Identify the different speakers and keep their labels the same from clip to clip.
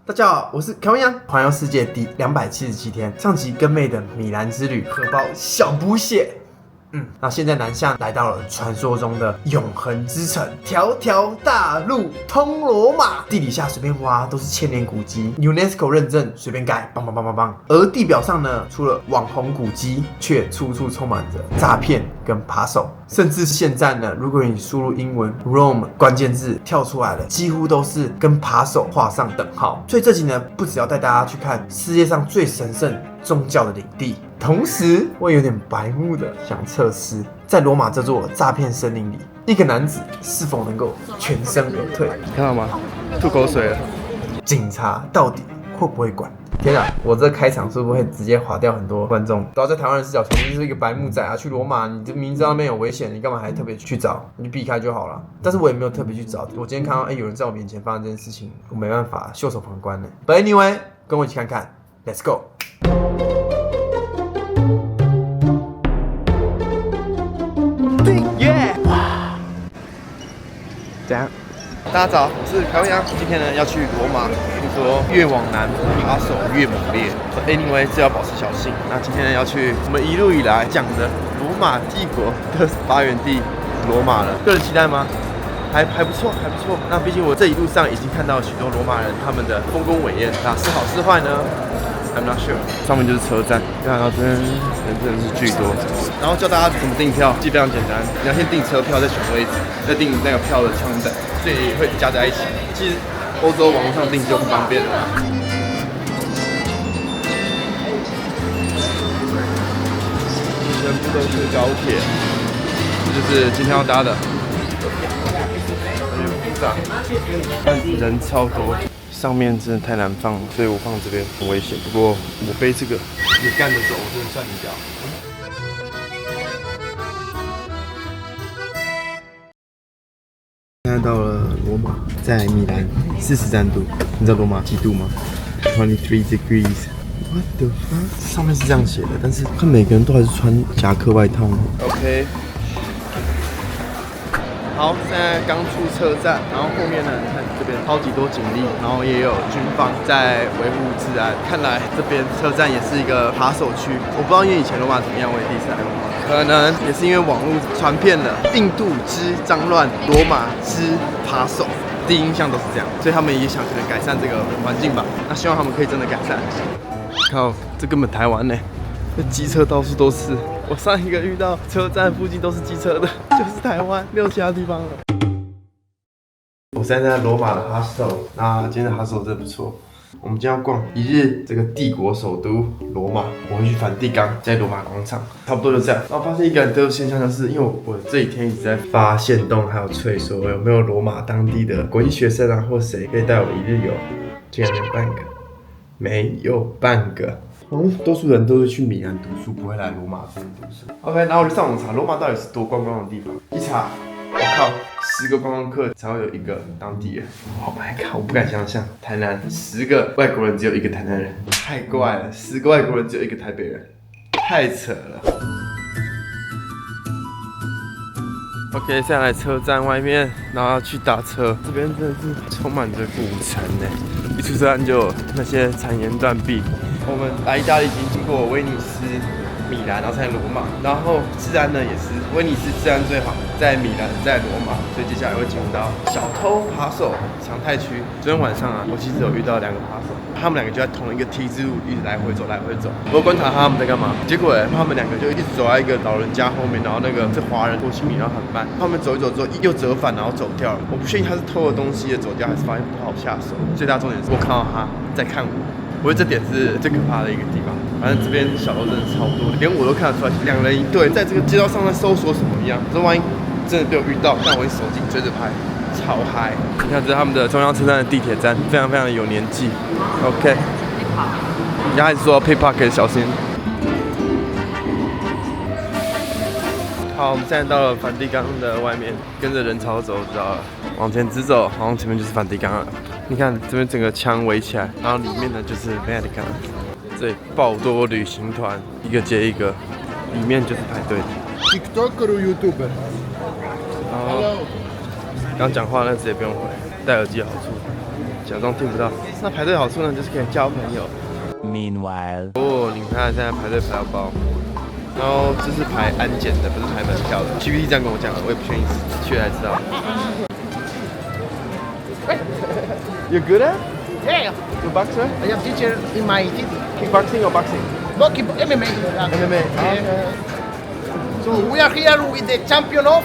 Speaker 1: 大家好，我是凯文杨，环游世界第277天，上集跟妹的米兰之旅，荷包小补血。那现在南下来到了传说中的永恒之城，条条大路通罗马，地底下随便挖都是千年古迹 ，UNESCO 认证随便盖，棒棒棒棒棒。而地表上呢，除了网红古迹，却处处充满着诈骗跟扒手，甚至现在呢，如果你输入英文 Rome 关键字跳出来的，几乎都是跟扒手画上等号。所以这集呢，不只要带大家去看世界上最神圣宗教的领地，同时我有点白目的想测试，在罗马这座诈骗森林里，一个男子是否能够全身而退？
Speaker 2: 看到吗？吐口水了。
Speaker 1: 警察到底会不会管？天啊，我这开场是不是会直接划掉很多观众？都要在台湾人视角，肯定是一个白目仔啊！去罗马，你明知道那边有危险，你干嘛还特别去找？你就避开就好了。但是我也没有特别去找。我今天看到有人在我面前发生这件事情，我没办法袖手旁观呢。But anyway， 跟我一起看看 ，Let's go。
Speaker 2: 耶！怎样？大家早，我是凯文杨。今天呢要去罗马，听说越往南扒手越猛烈。Anyway， 这要保持小心。那今天呢要去我们一路以来讲的罗马帝国的发源地罗马了。个人期待吗？还不错，还不错。那毕竟我这一路上已经看到许多罗马人他们的丰功伟业，那是好是坏呢？I'm not sure。上面就是车站，看到这边人真的是巨多。然后教大家怎么订票，其实非常简单，你要先订车票，再选位置，再订那个票的枪等，所以会加在一起。其实欧洲网络上订就很方便了。全部都是高铁，这就是今天要搭的。人超多。上面真的太难放了，所以我放这边很危险。不过我背这个也干得走，我真的算你屌。现在到了罗马，在米兰43度，你知道罗马几度吗？23 degrees。What the fuck？ 上面是这样写的，但是看每个人都还是穿夹克外套呢。OK。好，现在刚出车站，然后后面呢，你看这边超级多警力，然后也有军方在维护治安。看来这边车站也是一个扒手区。我不知道因为以前罗马怎么样，我也第一次来罗马，可能也是因为网络传遍了印度之脏乱，罗马之扒手，第一印象都是这样，所以他们也想可能改善这个环境吧。那希望他们可以真的改善。靠，这根本台湾呢，这机车到处都是。我上一个遇到车站附近都是机车的，就是台湾，没有其他地方了。我现在在罗马的 hostel， 那今天的 hostel 真的不错。我们今天要逛一日这个帝国首都罗马，我会去梵蒂冈，在罗马广场，差不多就这样。然后发现一个很特殊的现象，就是因为我这几天一直在发限动，还有催说有没有罗马当地的国际学生啊，或谁可以带我一日游，竟然没有半个，没有半个。多数人都是去米兰读书，不会来罗马这边读书。OK， 然后我就上网查罗马到底是多观光的地方。一查，我靠，10个观光客才会有一个当地人。Oh my god， 我不敢想象，台南10个外国人只有1个台南人，太怪了。10个外国人只有1个台北人，太扯了。OK， 现在来车站外面，然后要去打车。这边真的是充满着古城呢，一出车站就有那些残垣断壁。我们来意大利已经经过威尼斯、米兰，然后才罗马，然后治安呢也是威尼斯治安最好，在米兰，在罗马，所以接下来会进入到小偷、扒手常态区。昨天晚上啊，我其实有遇到2个扒手，他们2个就在同一个 T 字路一直来回走，来回走。我观察他们在干嘛，结果他们2个就一直走在一个老人家后面，然后那个是华人拖行李，然后很慢。他们走一走之后又折返，然后走掉了。我不确定他是偷了东西的走掉，还是发现不好下手。最大重点是我看到他在看我。我觉得这点是最可怕的一个地方。反正这边小偷真的超多，连我都看得出来，2人一队在这个街道上在搜索什么一样。说万一真的被我遇到，但我会手机追着拍，超嗨！你看这是他们的中央车站的地铁站，非常非常的有年纪。OK， 人家还是说 pickpocket 小心。好，我们现在到了梵蒂冈的外面，跟着人潮走就知道了。往前直走，好像前面就是梵蒂冈了。你看这边整个墙围起来，然后里面呢就是 Vatican， 这里爆多旅行团，一个接一个，里面就是排队。TikToker or YouTuber？ 然后刚讲话那直接不用回，戴耳机的好处。假装听不到。那排队好处呢，就是可以交朋友。
Speaker 3: Meanwhile，
Speaker 2: 哦，你看现在排队排到爆，然后这是排安检的，不是排门票的。GPT 这样跟我讲的，我也不确定，去才知道。You good at?
Speaker 4: Yeah,
Speaker 2: You boxer?
Speaker 4: I am teacher in my city.
Speaker 2: Kickboxing or boxing?
Speaker 4: No, keep MMA.
Speaker 2: MMA.
Speaker 4: So we are here with the champion of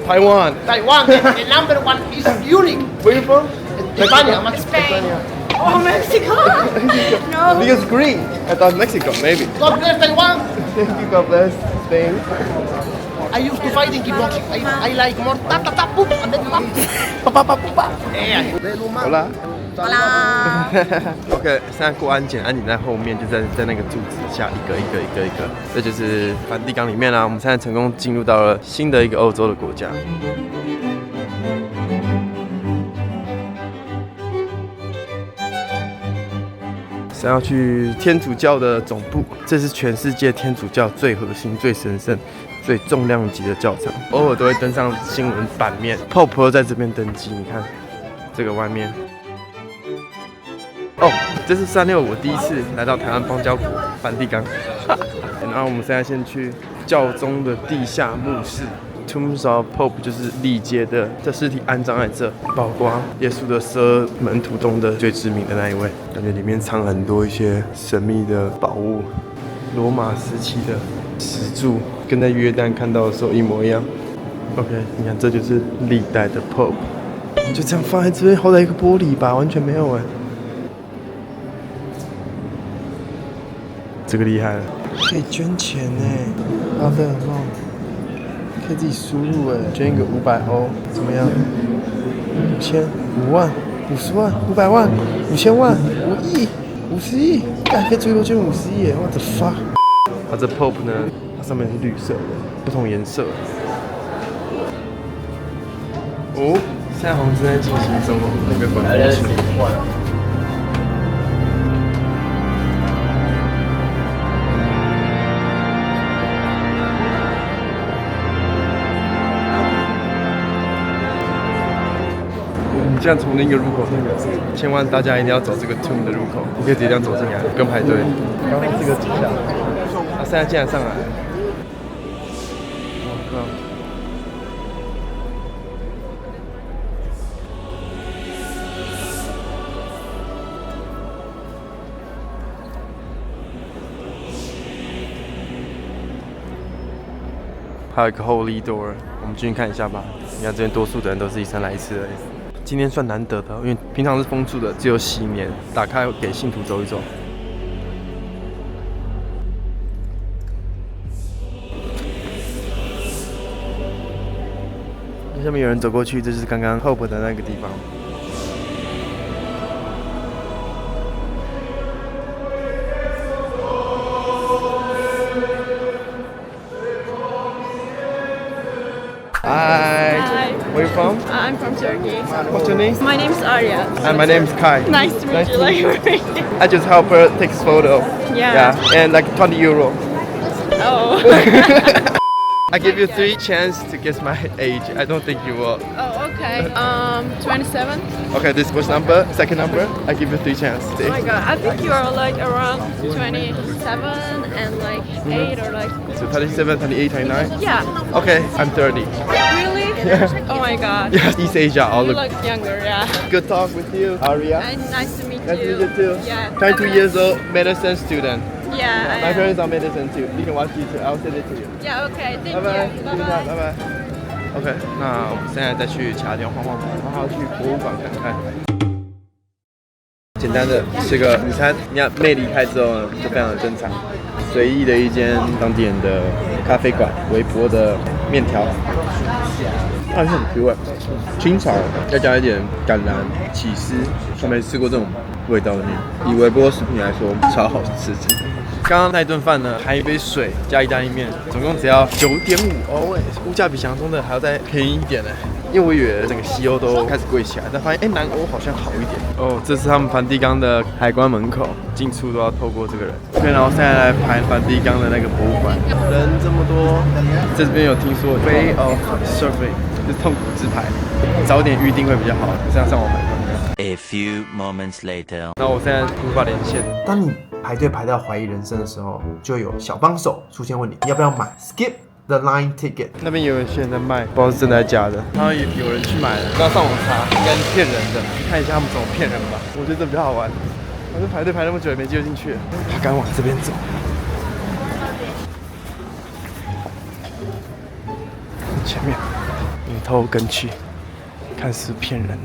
Speaker 2: Taiwan.
Speaker 4: Taiwan. The number one is unique.
Speaker 2: Where you from?
Speaker 4: España.
Speaker 2: España.
Speaker 5: Oh, Mexico! No.
Speaker 2: Because green. I thought Mexico, maybe.
Speaker 4: God bless Taiwan.
Speaker 2: Thank you, God bless Spain.
Speaker 4: I used to fight in kickboxing. I like more ta ta ta boop and then pop pop pop pop pop. Yeah.
Speaker 2: 好啦。
Speaker 5: 好啦，
Speaker 2: OK， 现在过安检，安检在后面，就在那个柱子下，一个，这就是梵蒂冈里面啦。我们现在成功进入到了新的一个欧洲的国家。是要去天主教的总部，这是全世界天主教最核心、最神圣、最重量级的教堂，偶尔都会登上新闻版面。Pope 在这边登基，你看这个外面。哦，这是365我第一次来到台湾邦交国梵蒂冈。然后我们现在先去教宗的地下墓室 ，Tombs of Pope 就是历届的这尸体安葬在这，包括耶稣的12门徒中的最知名的那一位，感觉里面藏很多一些神秘的宝物，罗马时期的石柱，跟在约旦看到的时候一模一样。OK， 你看这就是历代的 Pope， 就这样放在这边，好歹一个玻璃吧，完全没有哎。这个厉害了，可以捐钱哎，好的，很棒，可以自己输入哎，捐一个500欧，怎么样？5000、5万、50万、500万、5000万、5亿、50亿，干可以最多捐50亿耶 ！What the fuck？ 它这 Pope 呢，它上面是绿色的，不同颜色。哦，现在好像正在进行中那个滚过去。这样从那个入口那个，千万大家一定要走这个 tomb 的入口，你可以直接这样走进来，不用排队。刚刚这个底下，啊，现在竟然上来了，我靠！还有一个 Holy Door， 我们进去看一下吧。你看这边多数的人都是一生来一次而已。今天算难得的，因为平常是封住的，只有喜年打开给信徒走一走。下面有人走过去，这就是刚刚 Hope 的那个地方。Hi. Where are you from?
Speaker 5: I'm from Turkey.
Speaker 2: What's your name?
Speaker 5: My name's Arya.
Speaker 2: And my name is Kai.
Speaker 5: Nice to meet you. Like,
Speaker 2: I just help her take a photo.
Speaker 5: Yeah.
Speaker 2: And like 20 euro.
Speaker 5: oh.
Speaker 2: I give you 3 chances to guess my age. I don't think you will.
Speaker 5: Oh, okay. 27.
Speaker 2: Okay, this first number, second number. I give you 3 chances.
Speaker 5: Oh my god, I think you are like around 27 and like 8 or like.
Speaker 2: So 27, 28, 29.
Speaker 5: Yeah.
Speaker 2: Okay, I'm 30.
Speaker 5: Really? Oh my god.
Speaker 2: Yes, East Asia. All
Speaker 5: You
Speaker 2: look
Speaker 5: look younger, yeah.
Speaker 2: good talk with you, Aria.
Speaker 5: And nice to meet
Speaker 2: Nice to
Speaker 5: you.
Speaker 2: meet you too.
Speaker 5: Yeah.
Speaker 2: 22 years old, medicine student.
Speaker 5: Yeah.
Speaker 2: My parents are medicine too. You can watch YouTube. I'll send it to you.
Speaker 5: Yeah. Okay. Thank
Speaker 2: 拜拜，
Speaker 5: you.
Speaker 2: 拜
Speaker 5: Bye
Speaker 2: 拜，
Speaker 5: bye.
Speaker 2: 拜拜。OK， 那我们现在再去其他地方晃晃，然后去博物馆看看。简单的吃个午餐，你看妹离开之后呢，就非常的正常。随意的一间当地人的咖啡馆，微波的面条，它很 Q 哎，清炒，再加一点橄榄、起司，我没吃过这种味道的面。以微波食品来说，超好吃。刚刚那一顿饭呢，还一杯水加意大利面，总共只要9.5欧哎，物价比想象中的还要再便宜一点呢。因为我以为整个西欧都开始贵起来，但发现南欧好像好一点。哦，这是他们梵蒂冈的海关门口，进出都要透过这个人。对，然后现在来排梵蒂冈的那个博物馆，人这么多，这边有听说 Bay of Surfing 就是痛苦之牌，早点预定会比较好，这样上网买看看。
Speaker 3: A few moments later.
Speaker 2: 然后我现在无法连线。
Speaker 1: 当你排队排到怀疑人生的时候，就有小帮手出现问你要不要买 skip the line ticket。
Speaker 2: 那边有些人在卖，不知道是真的还是假的。然后有人去买了，刚上网查，应该是骗人的，看一下他们怎么骗人吧。我觉得这比较好玩。反正排队排那么久也没机会进去，他敢往这边走。前面引头跟去，看是骗人的。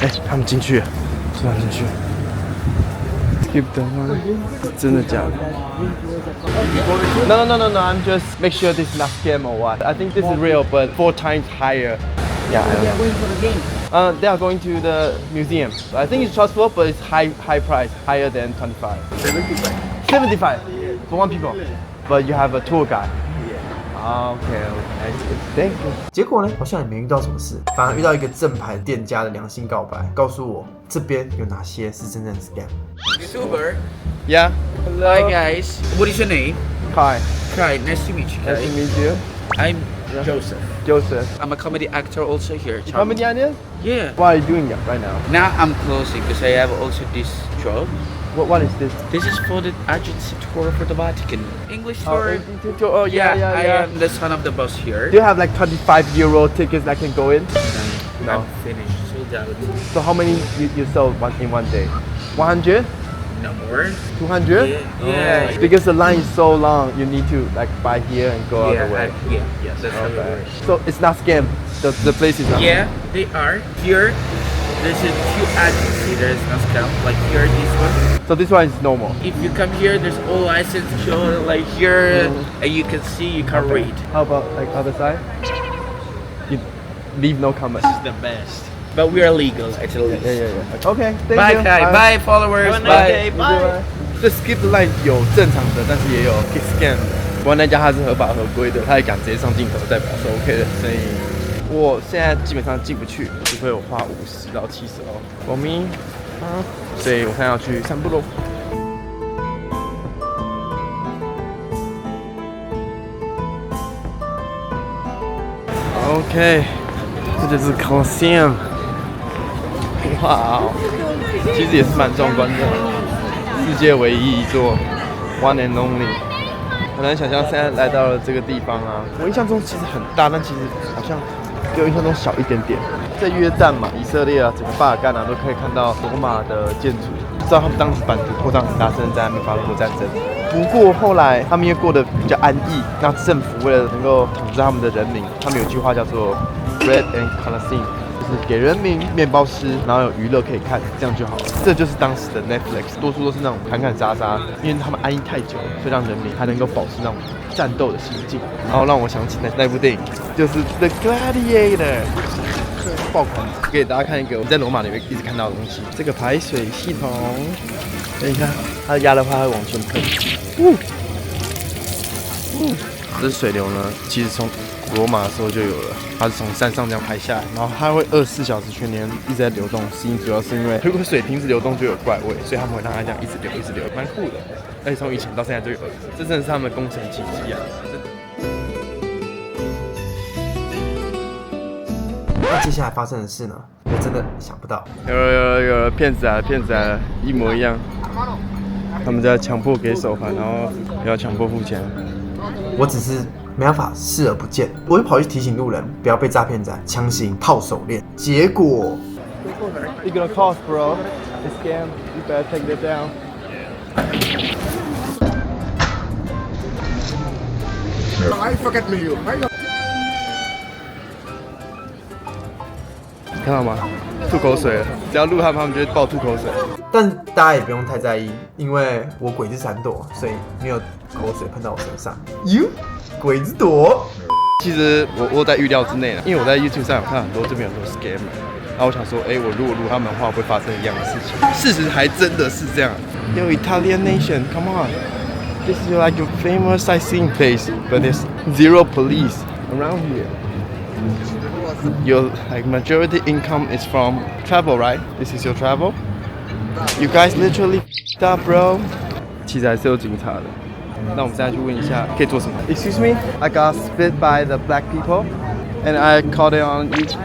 Speaker 2: 哎，他们进去了，突然进去了。Skip the line， 真的假的 ？No, I'm just make sure this is not scam or what. I think this is real, but 4 times higher. Yeah, I don't know. Going for the game. They are going to the museum. I think it's trustful, but it's high price, higher than 25. 75 for 1 people. But you have a tour guide. Okay, thank you.
Speaker 1: 结果呢，好像也没遇到什么事，反而遇到一个正牌店家的良心告白，告诉我这边有哪些是真正的 scam。YouTuber.
Speaker 2: Yeah.
Speaker 6: Hi guys. What is your name?
Speaker 2: Hi.
Speaker 6: Hi. Nice to meet you
Speaker 2: Nice
Speaker 6: guys.
Speaker 2: to meet you.
Speaker 6: I'm Joseph.
Speaker 2: Joseph.
Speaker 6: I'm a comedy actor also here.
Speaker 2: Comedy onion?
Speaker 6: Yeah.
Speaker 2: What are you doing right now?
Speaker 6: Now I'm closing because I have also this job.
Speaker 2: What is this?
Speaker 6: This is for the agency tour for the Vatican. English tour.
Speaker 2: Oh yeah.
Speaker 6: I am the son of the boss here.
Speaker 2: Do you have like 25 euro tickets that can go in? No.
Speaker 6: I'm finished. Sold out.
Speaker 2: So how many you sold in one day? 100?
Speaker 6: No more.
Speaker 2: 200?
Speaker 6: Yeah.
Speaker 2: Oh, because the line is so long, you need to like buy here and go all the way.
Speaker 6: Yeah. That's how it
Speaker 2: Okay.
Speaker 6: works.
Speaker 2: So it's not scam. The place is not.
Speaker 6: Yeah, they are here. There's a few agency. There is no scam. Like here, this one.
Speaker 2: So this one is normal.
Speaker 6: If you come here, there's all license show like here, and you can see, you can read.
Speaker 2: How about like other side? You leave no comments.
Speaker 6: This is the best. But we are legal, actually.
Speaker 2: Yeah. Okay, thank
Speaker 6: Bye,
Speaker 2: you.
Speaker 6: guys. Bye, followers. Bye.
Speaker 2: Bye. 这 skip the line 有正常的，但是也有 get scam。不过那家它是合法合规的，他也敢直接上镜头，代表是 OK 的。所以我现在基本上进不去，除非我花50到70欧。我咪所以我现在要去散步喽。OK， 这就是 Colosseum。哇哦，其实也是蛮壮观的，世界唯一一座 One and Only。很难想象现在来到了这个地方啊，我印象中其实很大，但其实好像比我印象中小一点点。在约旦嘛、以色列啊、整个巴尔干啊，都可以看到罗马的建筑。知道他们当时版图扩张很大，甚至在那边发生过战争。不过后来他们因为过得比较安逸，那政府为了能够统治他们的人民，他们有句话叫做 "Bread and Colosseum"。就是给人民面包吃，然后有娱乐可以看，这样就好了。这就是当时的 Netflix， 多数都是那种砍砍杀杀，因为他们安逸太久了，所以让人民还能够保持那种战斗的心境。然后让我想起那部电影，就是 The Gladiator， 爆款。给大家看一个我们在罗马里面一直看到的东西，这个排水系统。等一下，它压的话它会往前喷。这水流呢，其实从罗马的时候就有了，它是从山上这样排下来，然后它会24小时全年一直在流动。主要是因为如果水停止流动就有怪味，所以他们会让它这样一直流，蛮酷的。而且从以前到现在就有了，这真的是他们的工程奇迹啊！
Speaker 1: 那接下来发生的事呢？我真的想不到。
Speaker 2: 有了，骗子来了，一模一样。他们在强迫给手环，然后要强迫付钱。
Speaker 1: 我只是没办法视而不见，我就跑去提醒路人不要被诈骗仔强行套手链。结果
Speaker 2: It's gonna cost, bro. It's scam. You better take that down. 看到吗？吐口水了，只要录他们就会爆吐口水。
Speaker 1: 但大家也不用太在意，因为我鬼之闪躲，所以没有口水喷到我身上。鬼之躲。
Speaker 2: 其实我在预料之内了，因为我在 YouTube 上有看很多这边有很多 scammer， 然后我想说，我如果录他们的话，会不会发生一样的事情？事实还真的是这样。Yo, Italian nation, come on. This is like a famous sightseeing place, but there's zero police around here. Your like majority income is from travel, right? This is your travel. You guys literally f***ed up, bro. 其实还是有警察的。那我们现在去问一下可以做什么。Excuse me, I got spit by the black people, and I caught it on YouTube.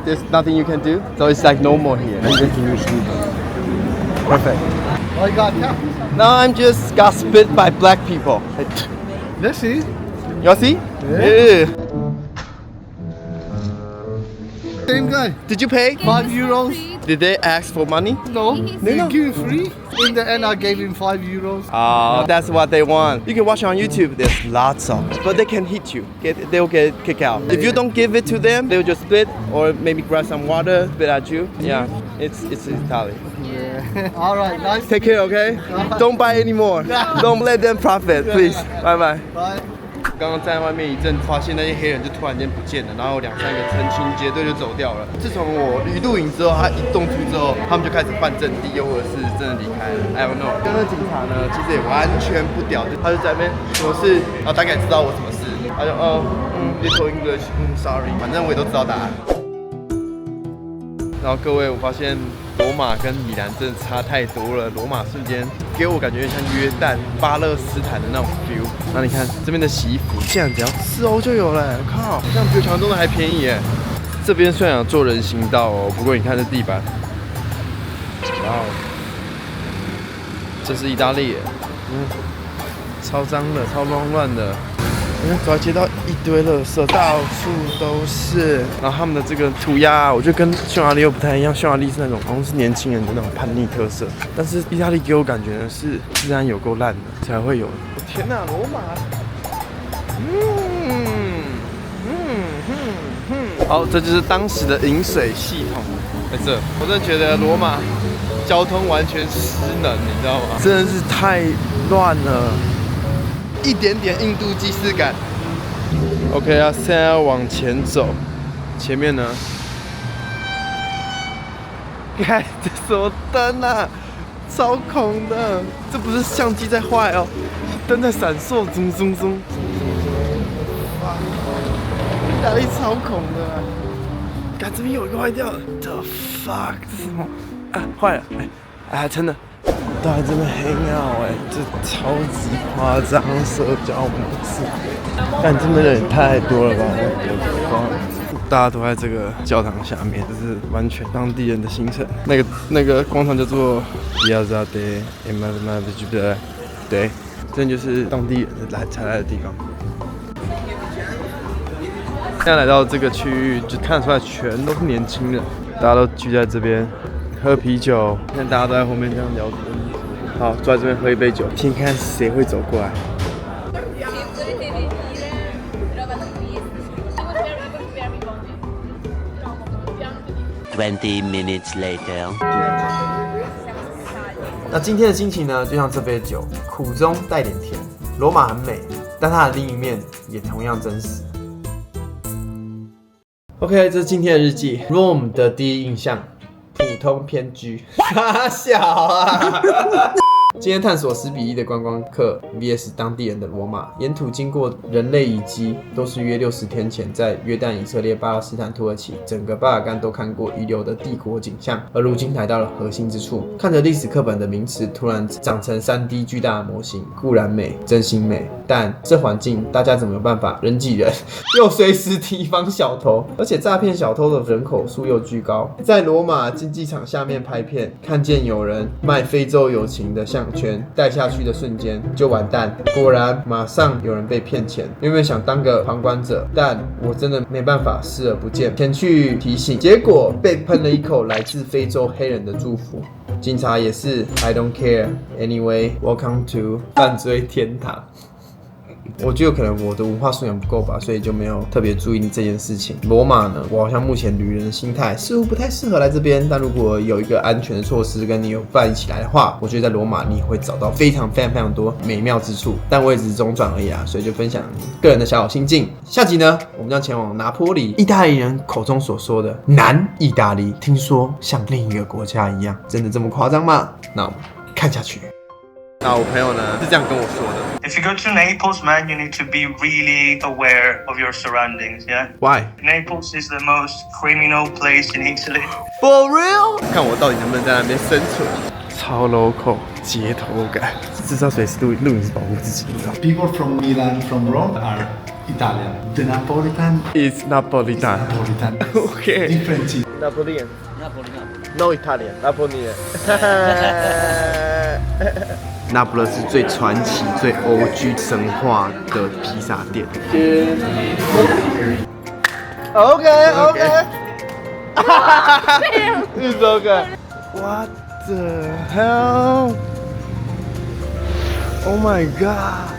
Speaker 2: there's nothing you can do. So it's like normal here. Perfect.
Speaker 4: Oh, you got now.
Speaker 2: Now I'm just got spit by black people.
Speaker 4: Let's see.
Speaker 2: Y'all see?
Speaker 4: Yeah. Same guy.
Speaker 2: Did you pay?
Speaker 4: €5.
Speaker 2: Did they ask for money?
Speaker 4: No, they give free. In the end, I gave him €5.
Speaker 2: Oh, that's what they want. You can watch on YouTube. There's lots of it. But they can hit you. They'll get kicked out. If you don't give it to them, they'll just spit or maybe grab some water, spit at you. Yeah, it's Italy.
Speaker 4: Yeah. All right, nice.
Speaker 2: Take care, okay? Don't buy anymore. Don't let them profit, please. Bye bye.
Speaker 4: Bye.
Speaker 2: 刚刚站在外面一阵，发现那些黑人就突然间不见了，然后2、3个成群结队就走掉了。自从我一录影之后，他一动图之后，他们就开始换阵地，又或者是真的离开了。I don't know。刚刚警察呢，其实也完全不屌，他就在那边什么事，然后大概知道我什么事，他就little English，sorry， 反正我也都知道答案。然后各位，我发现罗马跟米兰真的差太多了。罗马瞬间给我感觉有点像约旦、巴勒斯坦的那种 feel。那你看这边的洗衣服，竟然只要4欧就有了，靠，这样比我想象中的还便宜耶。这边虽然有做人行道哦，不过你看这地板，哇哦，这是意大利耶，超脏的，超乱的。你看，走在街道一堆垃圾，到处都是。然后他们的这个涂鸦，我觉得跟匈牙利又不太一样。匈牙利是那种好像是年轻人的那种叛逆特色，但是意大利给我感觉呢是治安有够烂的才会有。天哪，罗马！好，这就是当时的饮水系统在这。我真的觉得罗马交通完全失能，你知道吗？真的是太乱了。一点点印度既视感。OK 啊，现在要往前走，前面呢，看这什么灯啊，超恐的，这不是相机在坏哦，灯在闪烁，zoom zoom zoom。意大利超恐的，看这边有一个坏掉了 ，the fuck， 这是什么？啊，坏了，哎，真的。都在这边黑尿这超级夸张，社交模式，但这边人也太多了吧！大家都在这个教堂下面，这是完全当地人的行程。那个广场叫做 Piazza de Emanuele， 对，这就是当地人才来的地方。现在来到这个区域，就看得出来全都是年轻人，大家都聚在这边喝啤酒，看大家都在后面这样聊天。好，坐在这边喝一杯酒，听看谁会走过来。
Speaker 3: 20 minutes later.
Speaker 1: 那今天的心情呢，就像这杯酒，苦中带点甜。罗马很美，但它的另一面也同样真实。OK， 这是今天的日记。Rome 的第一印象，普通偏居。小啊！今天探索10比1的观光客 vs 当地人的罗马，沿途经过人类遗迹，都是约60天前在约旦、以色列、巴勒斯坦、土耳其整个巴尔干都看过遗留的帝国景象，而如今来到了核心之处，看着历史课本的名词突然长成3D 巨大的模型，固然美，真心美，但这环境大家怎么有办法人挤人，又随时提防小偷，而且诈骗小偷的人口数又居高。在罗马竞技场下面拍片，看见有人卖非洲友情的项圈，戴下去的瞬间就完蛋。果然马上有人被骗钱。原本想当个旁观者，但我真的没办法视而不见，前去提醒，结果被喷了一口来自非洲黑人的祝福。警察也是 I don't care anyway welcome to 犯罪天堂。我觉得可能我的文化素养不够吧，所以就没有特别注意这件事情。罗马呢，我好像目前旅人的心态似乎不太适合来这边，但如果有一个安全的措施跟你有伴一起来的话，我觉得在罗马你会找到非常多美妙之处。但我也只是中转而已啊，所以就分享个人的小心境。下集呢，我们将前往拿坡里，意大利人口中所说的南意大利，听说像另一个国家一样，真的这么夸张吗？那我们看下去。
Speaker 2: 那我朋友呢是这样跟我说的。
Speaker 7: If you go to Naples, man, you need to be really aware of your surroundings, yeah?
Speaker 2: Why?
Speaker 7: Naples is the most criminal place in Italy.
Speaker 2: For real? 看我到底能不能在那边生存。超 local， 街头感，至少随时录影是保护自己，你知道。
Speaker 8: People from Milan, from Rome are Italian. The Napolitan
Speaker 2: It's Napolitan.
Speaker 8: Napolitan.
Speaker 2: Okay.
Speaker 8: Different.
Speaker 2: Napoleon. No Italian. Napoleon. 那不勒是最传奇、最 OG 神话的披萨店。OK. It's okay. What the hell? Oh my god.